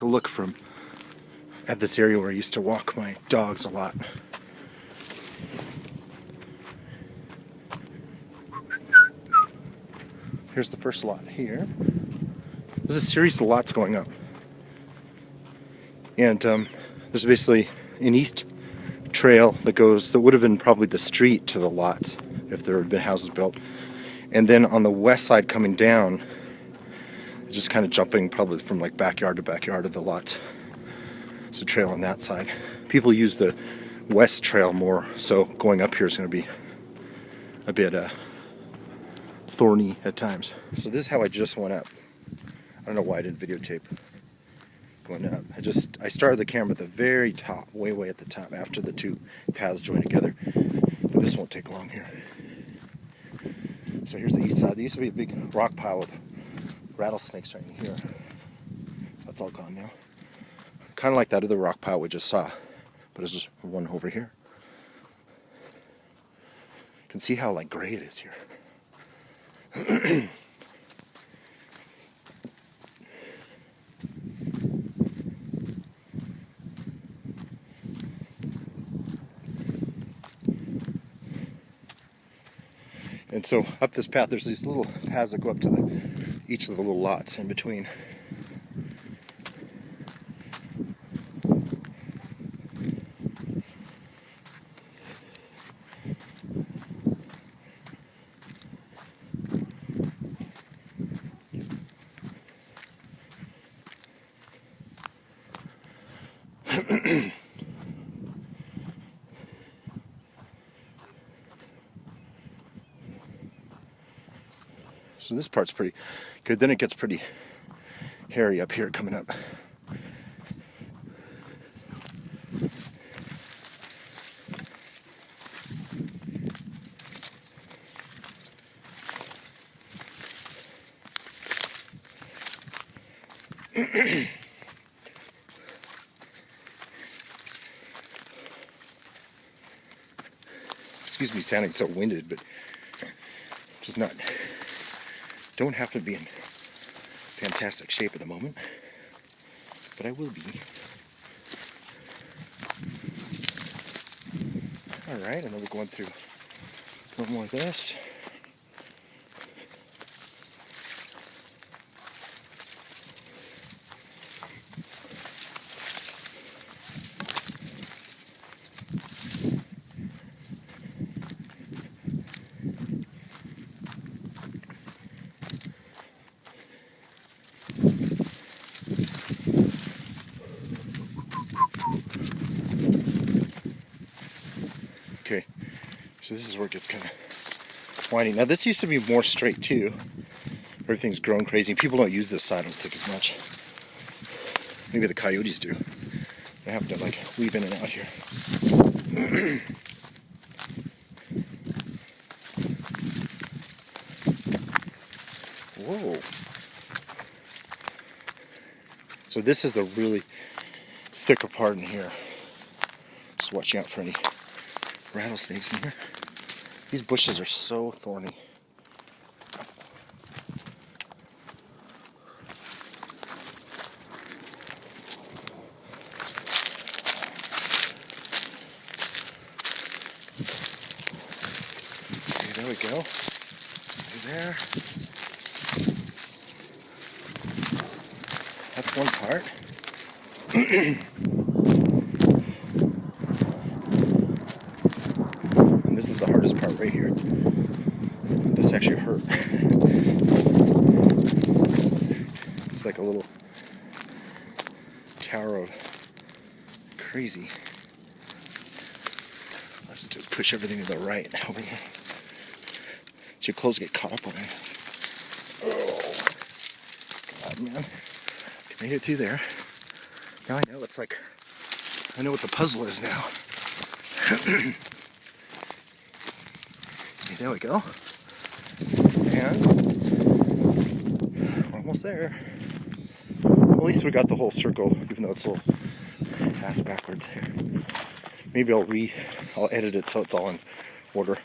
a look from at this area where I used to walk my dogs a lot. Here's the first lot here. There's a series of lots going up. And there's basically an east trail that would have been probably the street to the lots if there had been houses built. And then on the west side coming down, it's just kind of jumping probably from like backyard to backyard of the lots. It's a trail on that side. People use the west trail more, so going up here is going to be a bit thorny at times. So this is how I just went up. I don't know why I didn't videotape going up. I started the camera at the very top, way at the top, after the two paths join together. But this won't take long here. So here's the east side. There used to be a big rock pile with rattlesnakes right in here. That's all gone now. Kind of like that other rock pile we just saw, but there's just one over here. You can see how like gray it is here. And so up this path, there's these little paths that go up to each of the little lots in between. So this part's pretty good. Then it gets pretty hairy up here coming up. Excuse me sounding so winded, but just don't have to be in fantastic shape at the moment, but I will be. Alright, and then we're going through one more of this. Okay, so this is where it gets kind of winding. Now this used to be more straight too. Everything's grown crazy. People don't use this side, I don't think, as much. Maybe the coyotes do. I have to like weave in and out here. Whoa. So this is the really thicker part in here. Just watching out for any rattlesnakes in here. These bushes are so thorny. Okay, there we go. Right there. That's one part. And this is the hardest part right here. This actually hurt. It's like a little tower of crazy. I'll have to push everything to the right over here. So your clothes get caught up on it. Oh, God, man. Made it through there. Now I know it's like, I know what the puzzle is now. Okay, there we go. And we're almost there. Well, at least we got the whole circle, even though it's a little ass backwards here. Maybe I'll edit it so it's all in order.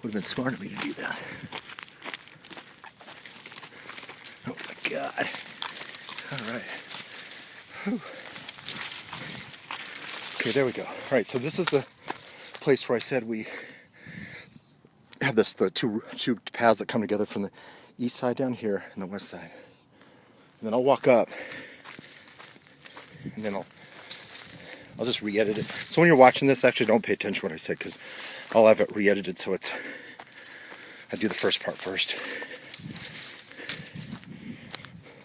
Would have been smart of me to do that. God. All right. Whew. Okay, there we go. All right, so this is the place where I said we have the two paths that come together from the east side down here and the west side. And then I'll walk up, and then I'll just re-edit it. So when you're watching this, actually don't pay attention to what I said, because I'll have it re-edited so I do the first part first.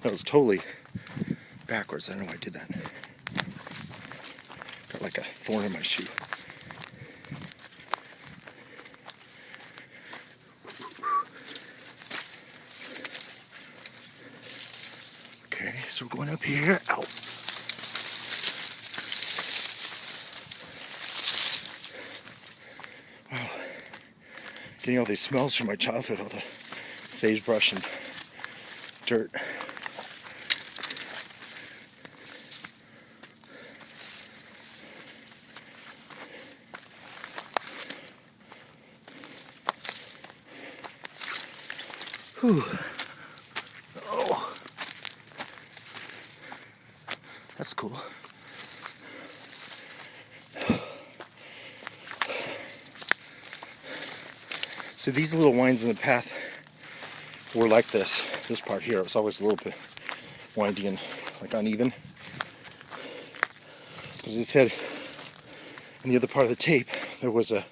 That was totally backwards. I don't know why I did that. Got like a thorn in my shoe. Okay, so we're going up here. Ow. Wow. Getting all these smells from my childhood, all the sagebrush and dirt. Whew. Oh, that's cool. So these little winds in the path were like this part here. It was always a little bit windy and like uneven. As I said in the other part of the tape, there was a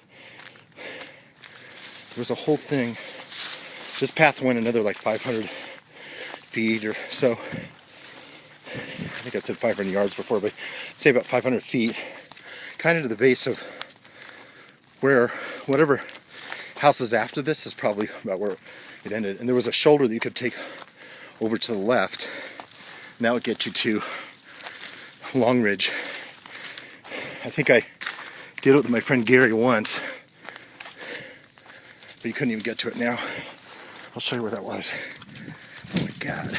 whole thing. This path went another like 500 feet or so. I think I said 500 yards before, but say about 500 feet, kind of to the base of where whatever house is after this is probably about where it ended. And there was a shoulder that you could take over to the left, and that would get you to Long Ridge. I think I did it with my friend Gary once, but you couldn't even get to it now. I'll show you where that was. Oh my God.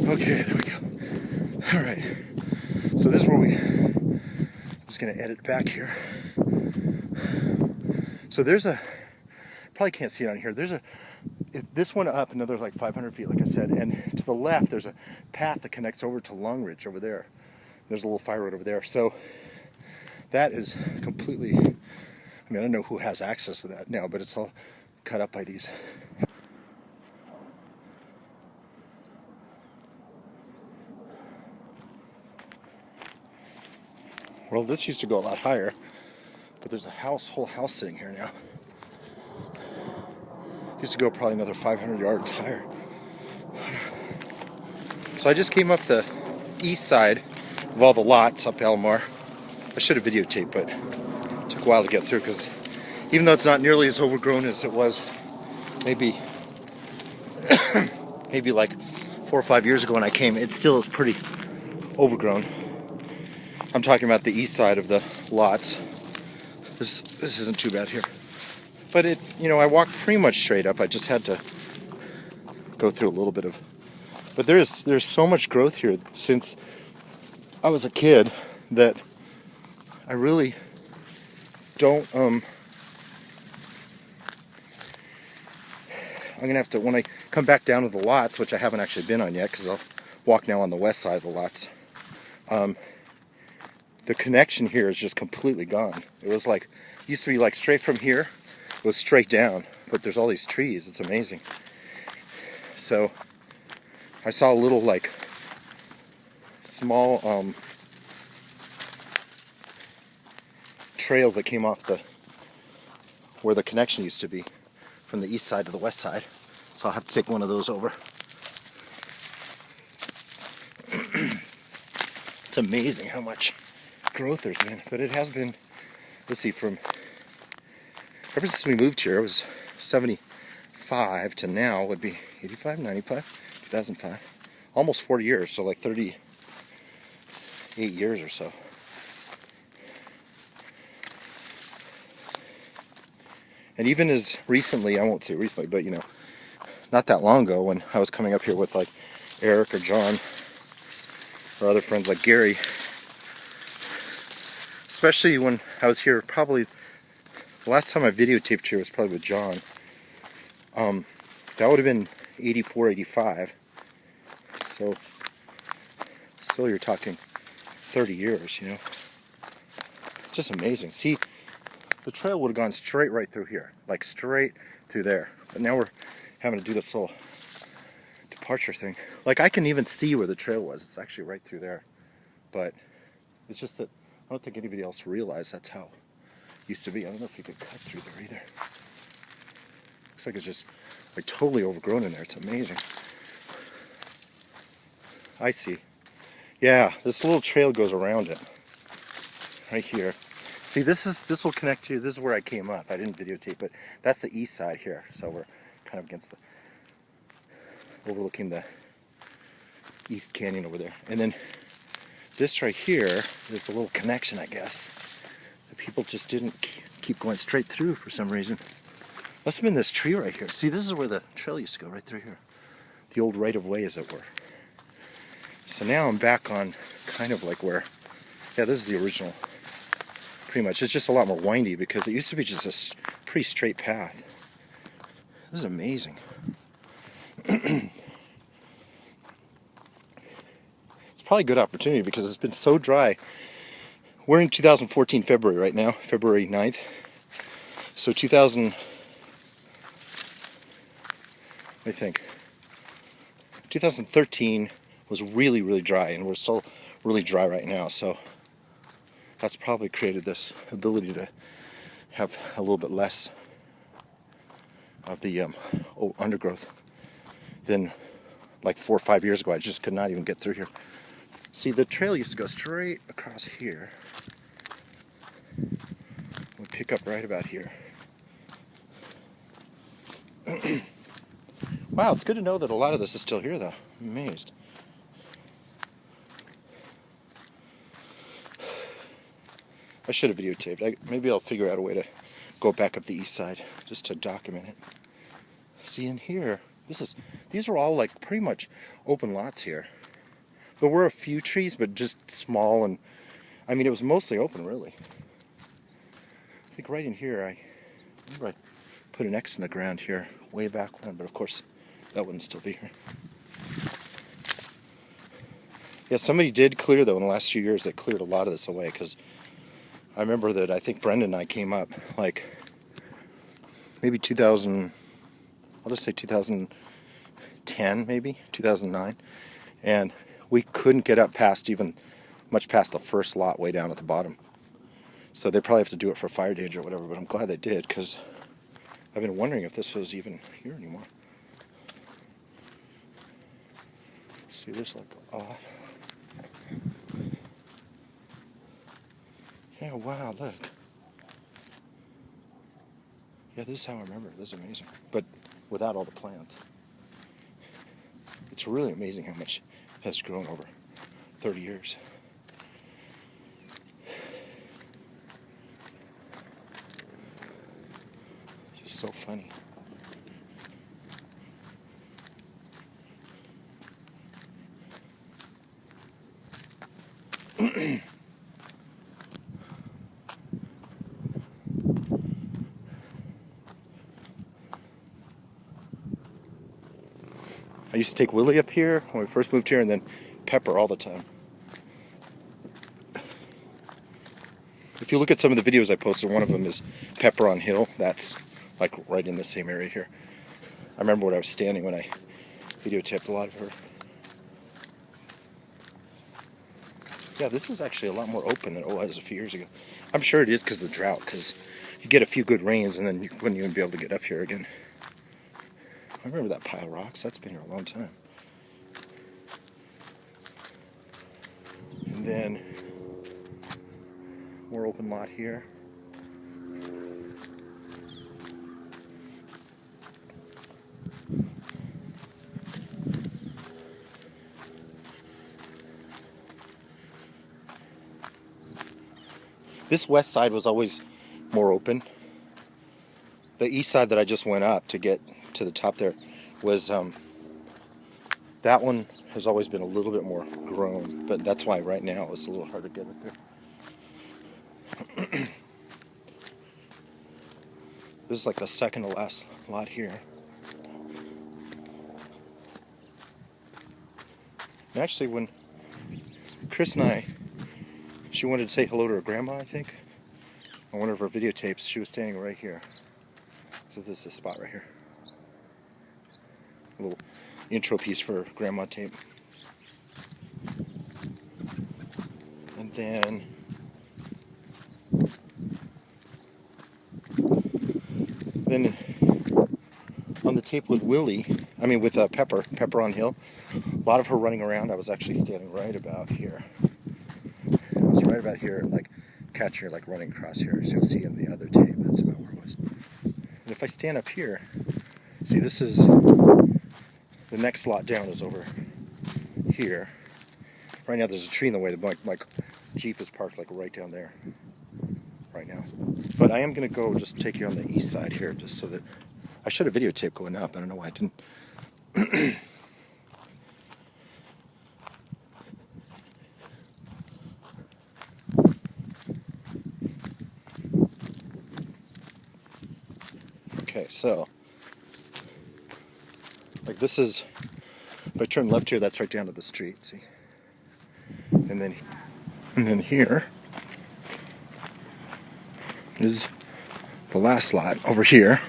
Okay, there we go. All right. So this is where I'm just going to edit back here. So there's probably can't see it on here. This one up another like 500 feet, like I said. And to the left, there's a path that connects over to Long Ridge over there. There's a little fire road over there. So that is completely, I mean, I don't know who has access to that now, but it's all cut up by these. Well, this used to go a lot higher, but there's a whole house sitting here now. It used to go probably another 500 yards higher. So I just came up the east side of all the lots up Elmar. I should have videotaped, but it took a while to get through, because even though it's not nearly as overgrown as it was maybe like 4 or 5 years ago when I came, it still is pretty overgrown. I'm talking about the east side of the lots. This isn't too bad here. But I walked pretty much straight up. I just had to go through a little bit of, but there's so much growth here since I was a kid that I really don't, I'm gonna have to, when I come back down to the lots, which I haven't actually been on yet, because I'll walk now on the west side of the lots, the connection here is just completely gone. It was like, used to be like straight from here, it was straight down, but there's all these trees, it's amazing. So I saw a little like small trails that came off where the connection used to be, from the east side to the west side. So I'll have to take one of those over. It's amazing how much growth there's been, but it has been, let's see, ever since we moved here, it was 75 to now would be 85, 95, 2005. Almost 40 years, so like 38 years or so. And even as recently, I won't say recently, but not that long ago, when I was coming up here with like Eric or John or other friends like Gary, especially when I was here probably The last time I videotaped here was probably with John. That would have been 84, 85. So still you're talking 30 years, you know. Just amazing. See, the trail would have gone straight right through here, like straight through there. But now we're having to do this little departure thing. Like I can even see where the trail was. It's actually right through there. But it's just that I don't think anybody else realized that's how it used to be. I don't know if you could cut through there either. Looks like it's just like totally overgrown in there. It's amazing. I see. Yeah, this little trail goes around it. Right here. See, this will connect to, this is where I came up. I didn't videotape, but that's the east side here. So we're kind of against the, overlooking the East Canyon over there. And then this right here is the little connection, I guess. The people just didn't keep going straight through for some reason. Must have been this tree right here. See, this is where the trail used to go, right through here. The old right-of-way, as it were. So now I'm back on kind of like where, yeah, this is the original. Pretty much. It's just a lot more windy because it used to be just a pretty straight path. This is amazing. It's probably a good opportunity because it's been so dry. We're in 2014 February right now, February 9th. So 2013 was really, really dry, and we're still really dry right now. So that's probably created this ability to have a little bit less of the undergrowth than like 4 or 5 years ago. I just could not even get through here. See, the trail used to go straight across here. We pick up right about here. Wow, it's good to know that a lot of this is still here, though. I'm amazed. I should have videotaped. Maybe I'll figure out a way to go back up the east side just to document it. See, in here, these are all like pretty much open lots here. There were a few trees, but just small, and I mean, it was mostly open, really. I think right in here, I remember I put an X in the ground here way back when, but of course, that wouldn't still be here. Yeah, somebody did clear, though, in the last few years. They cleared a lot of this away, because I remember that I think Brendan and I came up, like, maybe 2000, I'll just say 2010, maybe, 2009, and we couldn't get up past much past the first lot way down at the bottom. So they probably have to do it for fire danger or whatever, but I'm glad they did, because I've been wondering if this was even here anymore. See, there's like a lot. Yeah, wow, look. Yeah, this is how I remember it. This is amazing. But without all the plants. It's really amazing how much has grown over 30 years. It's just so funny. I used to take Willie up here when we first moved here, and then Pepper all the time. If you look at some of the videos I posted, one of them is Pepper on Hill. That's like right in the same area here. I remember where I was standing when I videotaped a lot of her. Yeah, this is actually a lot more open than it was a few years ago. I'm sure it is because of the drought, because you get a few good rains and then you wouldn't even be able to get up here again. I remember that pile of rocks. That's been here a long time. And then more open lot here. This west side was always more open. The east side that I just went up to get to the top there was, that one has always been a little bit more grown, but that's why right now it's a little hard to get up there. This is like the second to last lot here. And actually, when Chris and she wanted to say hello to her grandma, I think, on one of her videotapes, she was standing right here. So this is a spot right here. A little intro piece for grandma tape. And then on the tape with Pepper on Hill, a lot of her running around. I was actually standing right about here. I was right about here and like catching her like running across here. So you'll see in the other tape, that's about where it was. And if I stand up here, see, this is the next lot down is over here. Right now there's a tree in the way. My Jeep is parked like right down there right now. But I am going to go just take you on the east side here just so that I should have videotape going up. I don't know why I didn't. Okay, so like this is, if I turn left here, that's right down to the street, see? And then here is the last lot over here.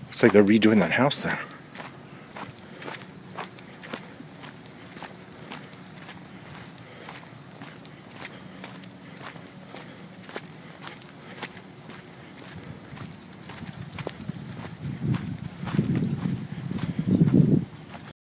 Looks like they're redoing that house there.